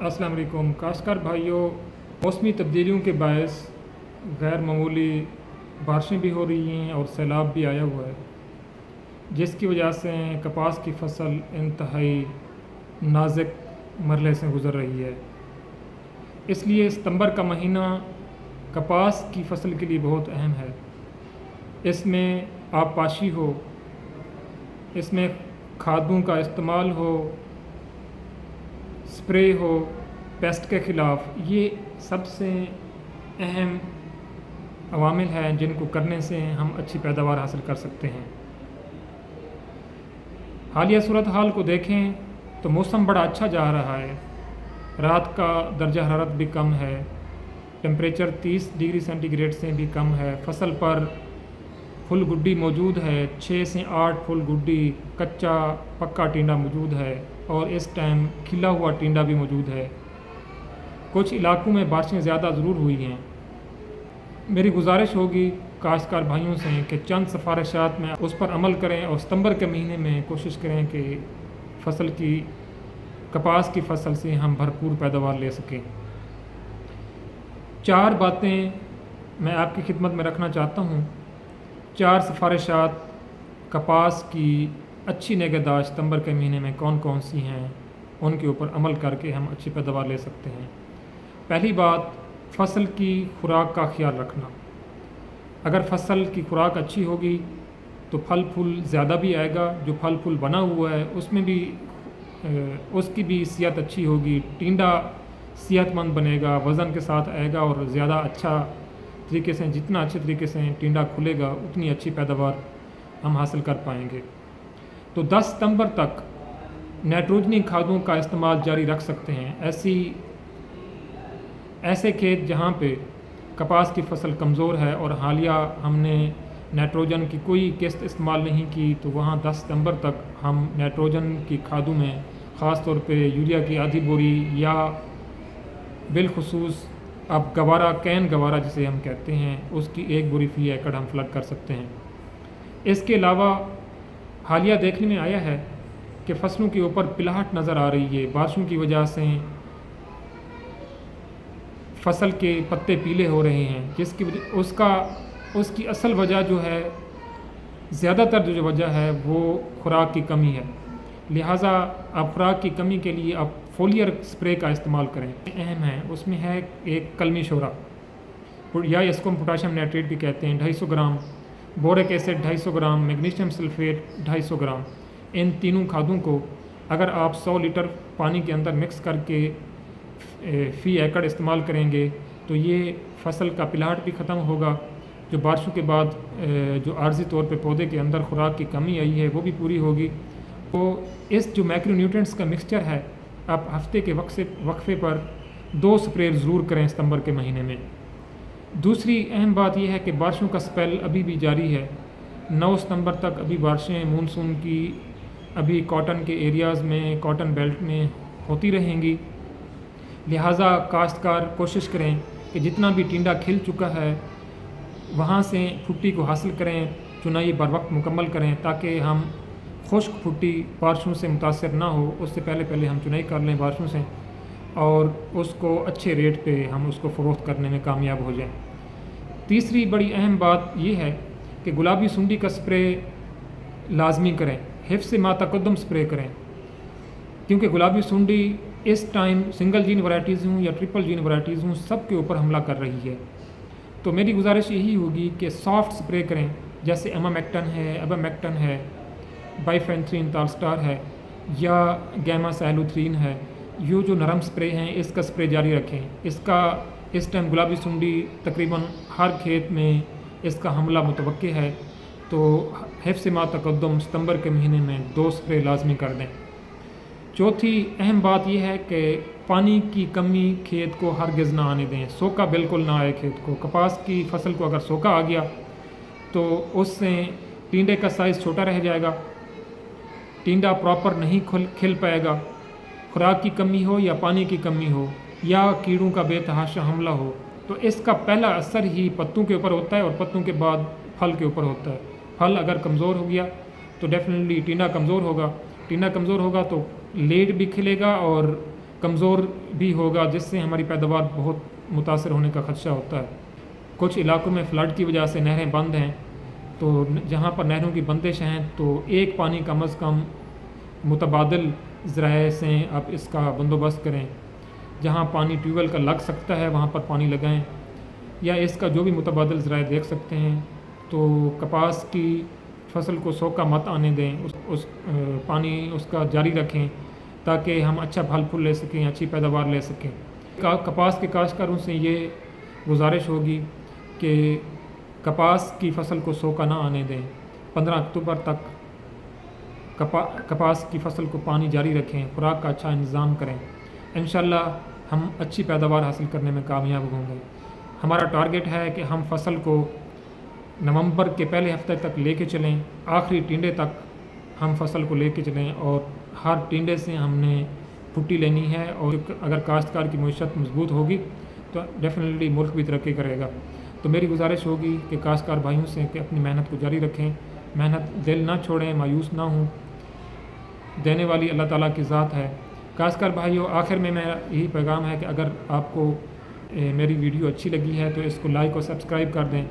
अस्सलाम वालेकुम काश्तकार भाइयों। मौसमी तब्दीलियों के बायस गैर मामूली बारिशें भी हो रही हैं और सैलाब भी आया हुआ है, जिसकी वजह से कपास की फसल इंतहाई नाजुक मरहले से गुज़र रही है। इसलिए सितंबर का महीना कपास की फसल के लिए बहुत अहम है। इसमें आबपाशी हो, इसमें खादों का इस्तेमाल हो, स्प्रे हो पेस्ट के ख़िलाफ़, ये सबसे अहम अवामिल हैं जिनको करने से हम अच्छी पैदावार हासिल कर सकते हैं। हालिया सूरत हाल को देखें तो मौसम बड़ा अच्छा जा रहा है। रात का दर्जा हरारत भी कम है, टेम्परेचर 30 डिग्री सेंटीग्रेड से भी कम है। फसल पर फुल गुड्डी मौजूद है, 6 से 8 फुल गुड्डी कच्चा पक्का टिंडा मौजूद है और इस टाइम खिला हुआ टिंडा भी मौजूद है। कुछ इलाकों में बारिशें ज़्यादा ज़रूर हुई हैं। मेरी गुजारिश होगी काश्तकार भाइयों से कि चंद सिफारिशात में उस पर अमल करें और सितंबर के महीने में कोशिश करें कि फसल की कपास की फसल से हम भरपूर पैदावार ले सकें। 4 बातें मैं आपकी खिदमत में रखना चाहता हूँ। 4 सिफारिशात कपास की अच्छी निगहदाश्त सितंबर के महीने में कौन कौन सी हैं, उनके ऊपर अमल करके हम अच्छी पैदावार ले सकते हैं। पहली बात, फसल की खुराक का ख्याल रखना। अगर फसल की खुराक अच्छी होगी तो फल फूल ज़्यादा भी आएगा। जो फल फूल बना हुआ है उसमें भी उसकी भी सेहत अच्छी होगी, टिंडा सेहतमंद बनेगा, वज़न के साथ आएगा और ज़्यादा अच्छा तरीके से, जितना अच्छे तरीके से टिंडा खुलेगा उतनी अच्छी पैदावार हम हासिल कर पाएंगे। तो 10 सितंबर तक नाइट्रोजनी खादों का इस्तेमाल जारी रख सकते हैं। ऐसे खेत जहाँ पे कपास की फसल कमज़ोर है और हालिया हमने नाइट्रोजन की कोई किस्त इस्तेमाल नहीं की, तो वहाँ 10 सितंबर तक हम नाइट्रोजन की खादों में ख़ास तौर पे यूरिया की आधी बोरी या बिलखुसूस अब गवारा, कैन गवारा जिसे हम कहते हैं, उसकी 1 बोरी फ़ी एकड़ हम फ्लड कर सकते हैं। इसके अलावा हालिया देखने में आया है कि फसलों के ऊपर पिलाहट नज़र आ रही है। बारिशों की वजह से फसल के पत्ते पीले हो रहे हैं, जिसकी उसकी असल वजह जो है, ज़्यादातर जो वजह है वो खुराक की कमी है। लिहाजा आप खुराक की कमी के लिए आप फोलियर स्प्रे का इस्तेमाल करें। अहम है, उसमें है एक कलमी शोरा या इसको हम पोटाशियम नाइट्रेट भी कहते हैं, 250 ग्राम, बोरिक एसिड 250 ग्राम, मैग्नीशियम सल्फेट 250 ग्राम। इन तीनों खादों को अगर आप 100 लीटर पानी के अंदर मिक्स करके फ़ी एकड़ इस्तेमाल करेंगे तो ये फसल का पिलाहट भी ख़त्म होगा। जो बारिशों के बाद जो आर्जी तौर पे पौधे के अंदर खुराक की कमी आई है वो भी पूरी होगी। तो इस जो मैक्रोन्यूट्रिएंट्स का मिक्सचर है, आप हफ्ते के वक्फे पर 2 स्प्रे ज़रूर करें सितंबर के महीने में। दूसरी अहम बात यह है कि बारिशों का स्पेल अभी भी जारी है। 9 सितंबर तक अभी बारिशें मानसून की अभी कॉटन के एरियाज़ में, कॉटन बेल्ट में होती रहेंगी। लिहाजा काश्तकार कोशिश करें कि जितना भी टिंडा खिल चुका है वहाँ से फुट्टी को हासिल करें, चुनाई बर वक्त मुकम्मल करें, ताकि हम खुश्क फुट्टी बारिशों से मुतासर ना हो, उससे पहले हम चुनाई कर लें बारिशों से और उसको अच्छे रेट पे हम उसको फ़रोख्त करने में कामयाब हो जाएं। तीसरी बड़ी अहम बात यह है कि गुलाबी सुंडी का स्प्रे लाजमी करें, हिफ्ज़ मा तक़द्दुम स्प्रे करें, क्योंकि गुलाबी सुंडी इस टाइम सिंगल जीन वैराइटीज़ हूँ या ट्रिपल जीन वैराइटीज़ हूँ, सब के ऊपर हमला कर रही है। तो मेरी गुजारिश यही होगी कि सॉफ्ट स्प्रे करें, जैसे एमामेक्टन है, अबामेक्टन है, बाइफेंथ्रीन तालस्टार है या गैमा सैलूथ्रीन है। ये जो नरम स्प्रे हैं इसका स्प्रे जारी रखें। इसका इस टाइम गुलाबी सुंडी तकरीबन हर खेत में इसका हमला मुतवक्के है, तो हिफ्ज़ मा तक़द्दुम सितंबर के महीने में 2 स्प्रे लाजमी कर दें। चौथी अहम बात यह है कि पानी की कमी खेत को हरगिज़ ना आने दें, सोका बिल्कुल ना आए खेत को। कपास की फसल को अगर सोका आ गया तो उससे टिंडे का साइज़ छोटा रह जाएगा, टिंडा प्रॉपर नहीं खिल पाएगा। खुराक की कमी हो या पानी की कमी हो या कीड़ों का बेतहाशा हमला हो, तो इसका पहला असर ही पत्तों के ऊपर होता है और पत्तों के बाद फल के ऊपर होता है। फल अगर कमज़ोर हो गया तो डेफिनेटली टिंडा कमज़ोर होगा, टिंडा कमज़ोर होगा तो लेट भी खिलेगा और کمزور بھی ہوگا، جس سے ہماری پیداوار بہت متاثر ہونے کا خدشہ ہوتا ہے۔ کچھ علاقوں میں فلڈ کی وجہ سے نہریں بند ہیں، تو جہاں پر نہروں کی بندش ہیں تو ایک پانی کم از کم متبادل ذرائع سے آپ اس کا بندوبست کریں۔ جہاں پانی ٹیوب ویل کا لگ سکتا ہے وہاں پر پانی لگائیں، یا اس کا جو بھی متبادل ذرائع دیکھ سکتے ہیں۔ تو کپاس کی فصل کو سوکھا مت آنے دیں، پانی اس کا جاری رکھیں تاکہ ہم اچھا پھل پھول لے سکیں، اچھی پیداوار لے سکیں۔ کپاس کے کاشتکاروں سے یہ گزارش ہوگی کہ کپاس کی فصل کو سوکھا نہ آنے دیں۔ 15 اکتوبر تک کپاس کی فصل کو پانی جاری رکھیں، خوراک کا اچھا انتظام کریں۔ انشاءاللہ ہم اچھی پیداوار حاصل کرنے میں کامیاب ہوں گے۔ ہمارا ٹارگٹ ہے کہ ہم فصل کو نومبر کے پہلے ہفتے تک لے کے چلیں، آخری ٹینڈے تک ہم فصل کو لے کے چلیں، اور ہر ٹینڈے سے ہم نے پھٹی لینی ہے، اور اگر کاشتکار کی معیشت مضبوط ہوگی تو ڈیفینیٹلی ملک بھی ترقی کرے گا۔ تو میری گزارش ہوگی کہ کاشتکار بھائیوں سے کہ اپنی محنت کو جاری رکھیں، محنت دل نہ چھوڑیں، مایوس نہ ہوں، دینے والی اللہ تعالیٰ کی ذات ہے۔ کاشتکار بھائیوں، آخر میں میرا یہی پیغام ہے کہ اگر آپ کو میری ویڈیو اچھی لگی ہے تو اس کو لائک اور سبسکرائب کر دیں۔